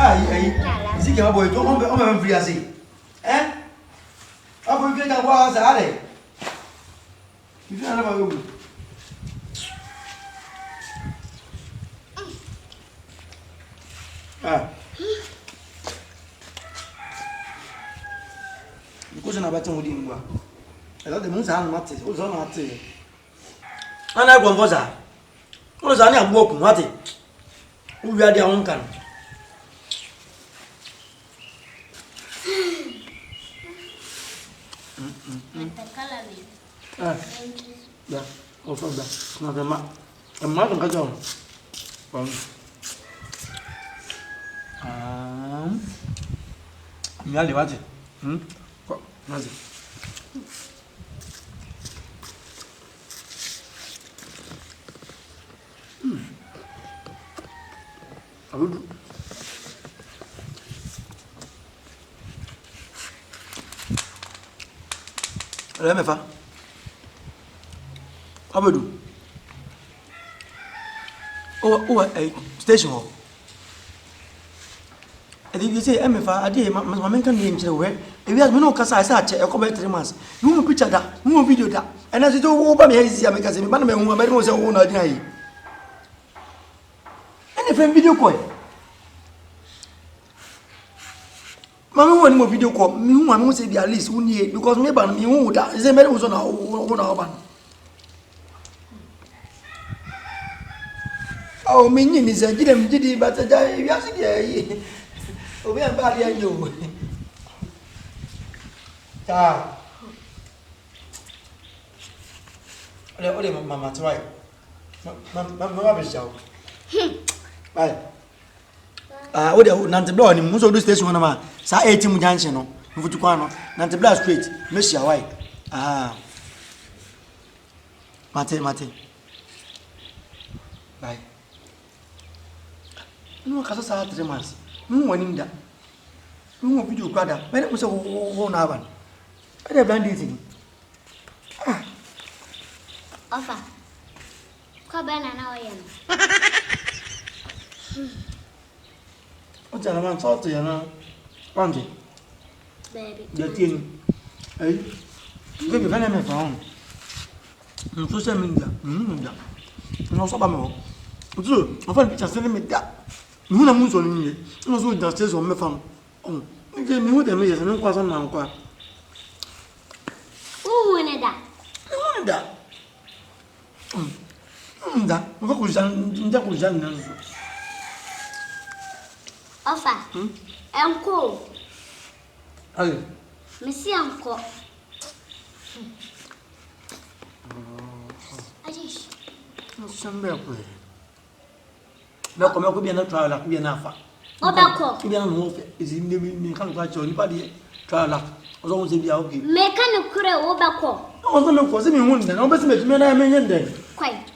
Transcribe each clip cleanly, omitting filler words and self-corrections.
Esi kema boy, on me free asi. Apo free ka kwa asa ale. Ifi na ba yo. Because na batin wodi ngwa. Ela de mun sa na mate, o zo na ate. Ana gwo mfoza. O zo na agbo okun mate. O wi ade awon kan. Da. O so da. Na de ma. Ma kan ka jo. Miali waje. Kwa nazi. Abudu. Ele mefa. Abudu. Station. You say, Emefa, I did my men can name the way. If you have no cassa, I said, a couple 3 months. No picture that, no video that. And as you do, over me, I make a man who was a owner. Any video call. Mamma, one more video call. Me, I must say the at least 1 year because maybe me who that is a man who's on our band. Oh, minion is a didn't, but I we are bad and you. Mamma, try. Mamma, show. Bye. What the Nantablo and most of the station on a man. Sa 18 Jansen, Futuano, Nantabla Street, Miss Yawai. Mate. Bye. No, because I 3 months. No that. No video brother. When it was a whole hour. I have done anything. Offer. Come back an hour. What's that man talk to you now? Auntie. Baby. The thing. Hey. Baby, when I'm found. Social media. No, so bad. I found pictures sending me that. You know, Musso, you know, the stairs on my phone. Oh, you gave me what the millions and was on my uncle. Who wanted that? I wanted that. That was done. Offer. Uncle. Oh, Monsieur Uncle. I just. Somewhere. No, come up with a trial like me enough. What about you? Is in the country, anybody trial like was always in the okay. Mechanic could have overcall. I was not for me one, no, but me, I mean, then. Quite.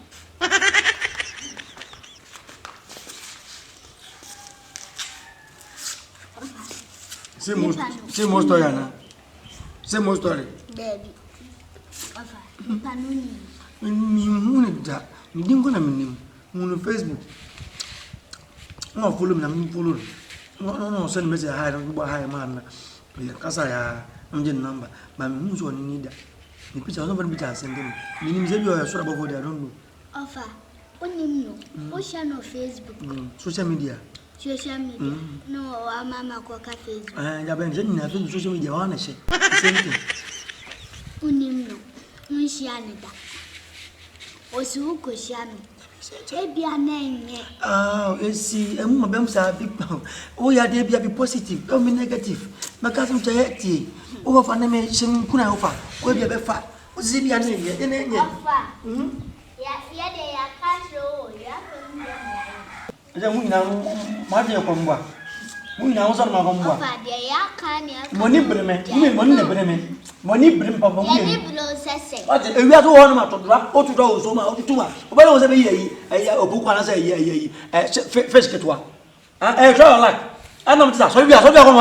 Same more story, Anna. Same more story. Baby. That. You didn't go to me on Facebook. No, follow me, I'm following. No, send me a high man. Because I'm the number. But who's one need that? The picture of nobody can send them. Meaning, you are sure about what I don't know. Offer. What you know? Ocean of Facebook. Social media. Social media. No, our mama coca Facebook. I have been saying social media, honestly. Same thing. Unimno. Unsianida. Osu Kosiano. Baby, a name. Esi, and my bems are big. Oh, yeah, they be positive, don't be negative. My cousin to hate you. Oh, for animation, could I offer? Will be a fat. What's it? Yeah, they are casual. Maria Comba. We now on my home. Money Bremen. Money brim papa. We are to one to drop or to do so much too much. But I was a book when I say, fish get one. I try like. I know that. So we are so young.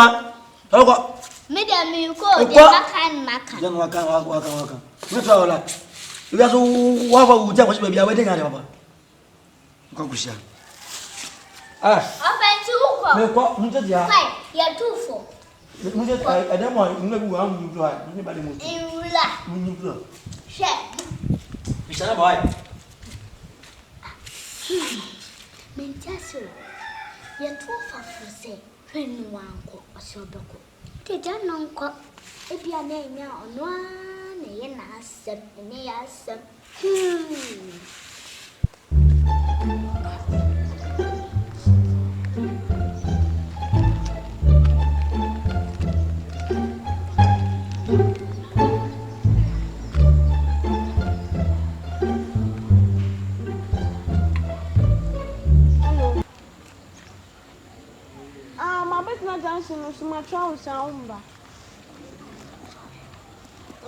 Madam, you call the Then waka. Not all that. We are so what would that be a wedding? Open Me kwa mtu dia. Fai, ya tufo. Mtu ademo ngwe bu wa mu blo a. Ni ba de mu. Inla. Mu blo. She. Bishana boy. Mentiaso. Ya tufa fuse. Fenu wanko osobeko. Teja nonko. Ebia na enya ono na ye na asem, ne ya asem. My child sound.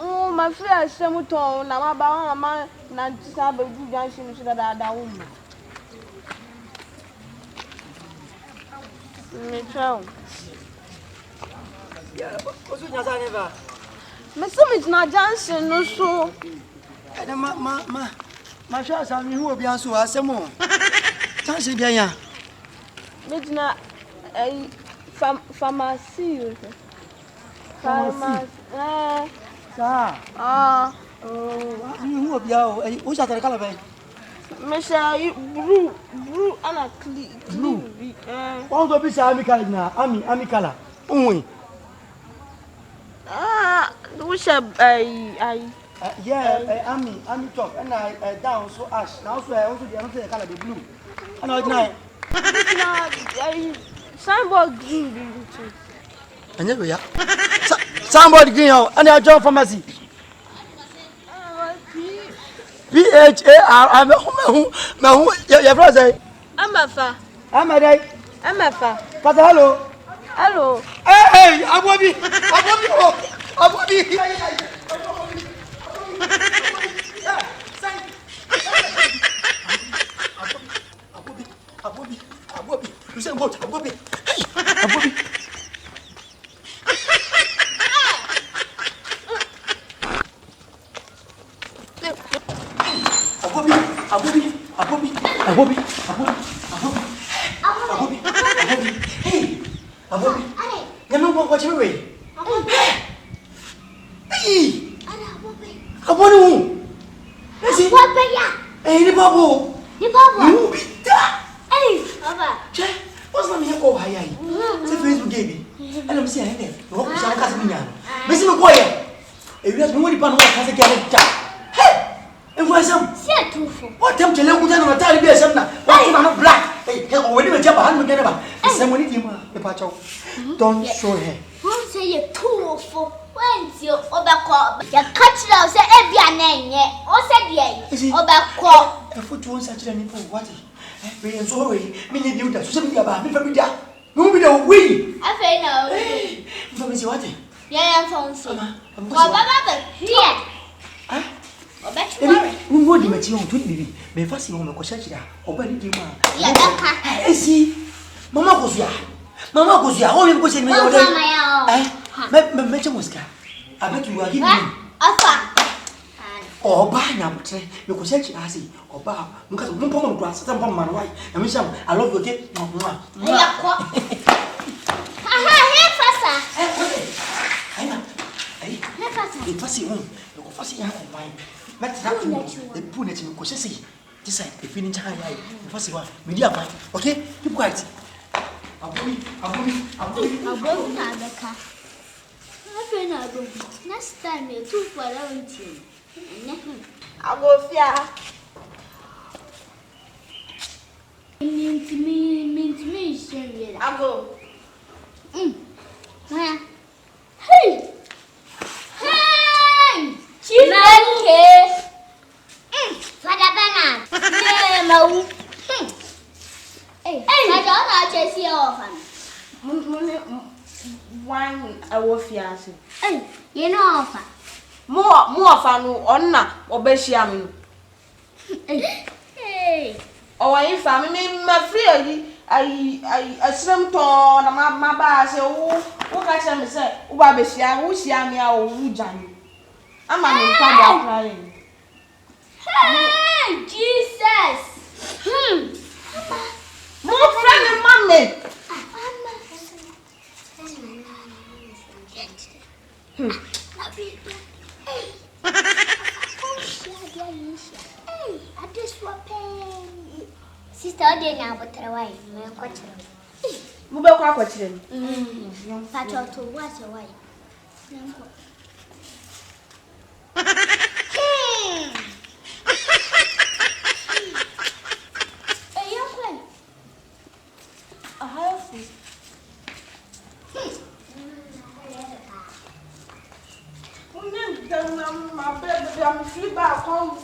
Oh, my friend, some tone. Now, about my Nantisaba Junction to that woman. My child. What's your name? My son is not Johnson, no so. Ma sha sa mi hu obi aso asemo. Tanse bia ya. Medina a pharmacy. Pharmacy. Sa. Mi hu obi a o sha tare kala be. Me say blue and clean. Blue. Wọ́n go bi sa ami kala na ami kala. Unwe. We say army top and I down so ash. Now so I also the color the blue. And I deny. Signboard green. And there we are. Somebody green and I join pharmacy. PHAR I'm who your brother. I'm a day. But hello. Hey, Abobi. Abobi. You say what? Abobi. Hey, Abobi. Hey, Abobi. Never watch me way. Hey, Abobi. Esi. Hey, the bubble. You be that. Hey, Papa. Che, what's my name? Oh, hi. Say Facebook gave me. And I'm saying, hey, you want to cast me now? Miss me quiet. If you have no money, Pano has a character. Hey, and why some? Say tufo. What time to let me down on a tally be a summer? Why am I not black? Hey, when you jump a hand again about someone in the patch. Don't show her. Won't say you tufo. When's your overcall? You catch those every name yet. Or said ye, overcall. A foot won't such a name for what? Being sorry, meaning you that something about me from the movie away. I say no. Hey, from Miss Water. Yeah, I'm from Baba here. Huh? Or bet you who would you met you on 20 may first on the Cosacha or by the yeah, Esi, Mamma goes ya. Mamma goes ya, only because in my own. Muska. I bet you are giving me. Or buy now, you could say, I see, or bow, because of no grass, some from my wife, and Miss I love you again. Here, Fassa. If I see home, you go fussy out of mine. But the punnet you could see. This side, if you need to hide, the first one, media fine. Okay, keep quiet. I'll go. Next time you two for around you. I'll go fear. Mean to me, I'll go. Hey! Children, Father Bernard. Hey, I don't know chase your orphan. One I will fear. Hey, you know orphan. More fun on na obeshiam. Hey. Oh, I family, my free. I swim ton, my bar say, oh, catch me say, oh, Babeshia, who see me or who Johnny. I'm a crying. Hey, Jesus. More friendly, mommy. Sister, I didn't know what I was. Mo be kwa kwachire ni. Pacho to watch away. Hey, young friend. I have food. My baby, I'm free back home.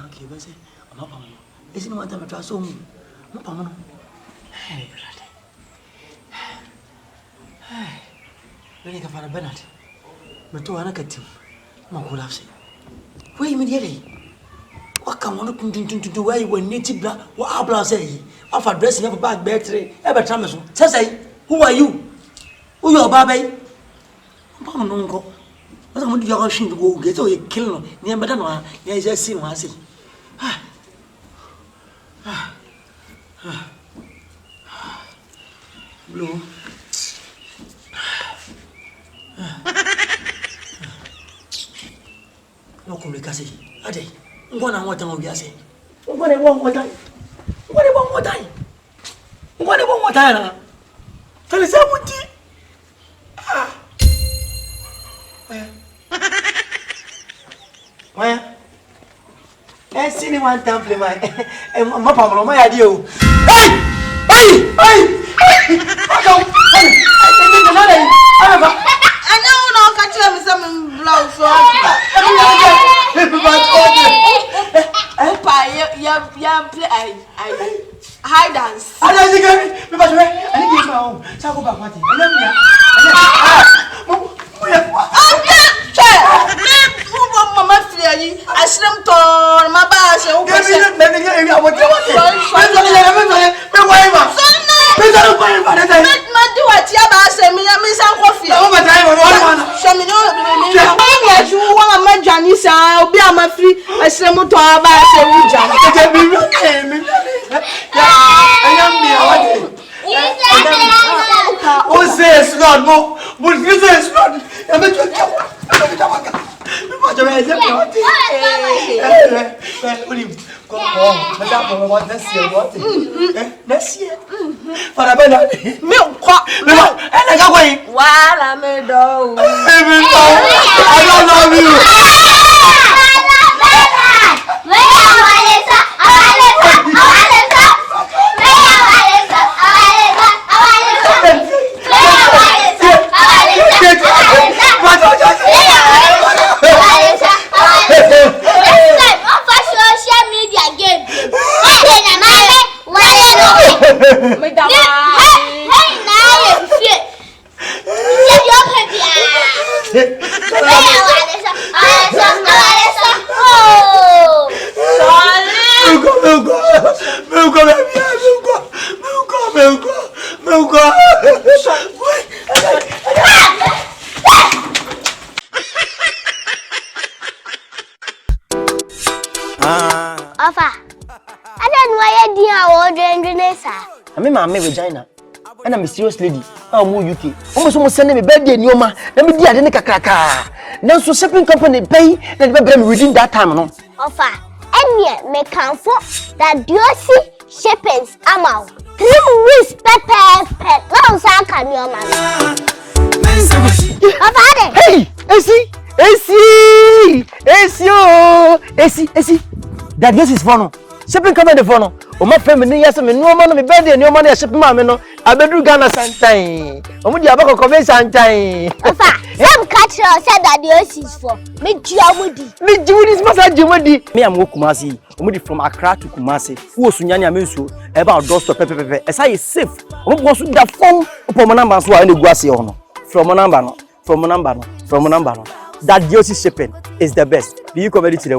Okay, but I'm up on you. Isn't what I'm trying so much? Hey, Ready for a Bernard. But to another team. Makulafse. Wait immediately. What come on to do where you were native black? What Abla say? Of addressing a back battery. Ever Thomas. Say, who are you? Who your baby? Uncle. I don't want your machine to go get away, kill him. Near Madonna, yes, I see one. I see. Blue. No communication. Ade. Ngwana nwata ngo biase. Ngwana wo nwata. Ngwana wo nwata. Ngwana wo nwata na. Tell say muti. Waya. Esi ni one time play my. Ma pamlo ma ya di o. Hey! Ako. I know catch me some blouse. Play high dance. I don't think me ba I need to go. Sa go ba party. Mama free I slim to my bass o ko se me I want ma do what ya ba se me san coffee o ba time o so me no me ju wa ma dwane sa obi ama free I slim to ba se wu dwane me I am me I want o say it's not mo but this is not I me to me ba je me go me da bo mo na see what na see para bena me ko ela ga kwai wala me do I don't know you I'm a vagina. And I'm a serious lady. I'm UK. Almost sending me birthday Nioma. Let me dear the Kaka. Now, so shipping company pay and within that time. No offer. And yet, make count for that Esi shippings. I'm out 3 weeks. Pepper. Now, so can your man. Hey, Esi. That this is fun. Shipping company phone. O ma family yes me no ma no me birthday no ma na ship ma me no abedu Ghana santan o mu di abako ko be santan ofa some catch said that the Esi is for me jiwudi masa jiwudi me am go Kumasi o mu di from Accra to Kumasi wo sunyane amensuo e ba doorstop pepepepe e say safe o mu go so da phone o mo number so a na gu ase ho no from number no that the Esi shipping is the best. Beyou comedy today.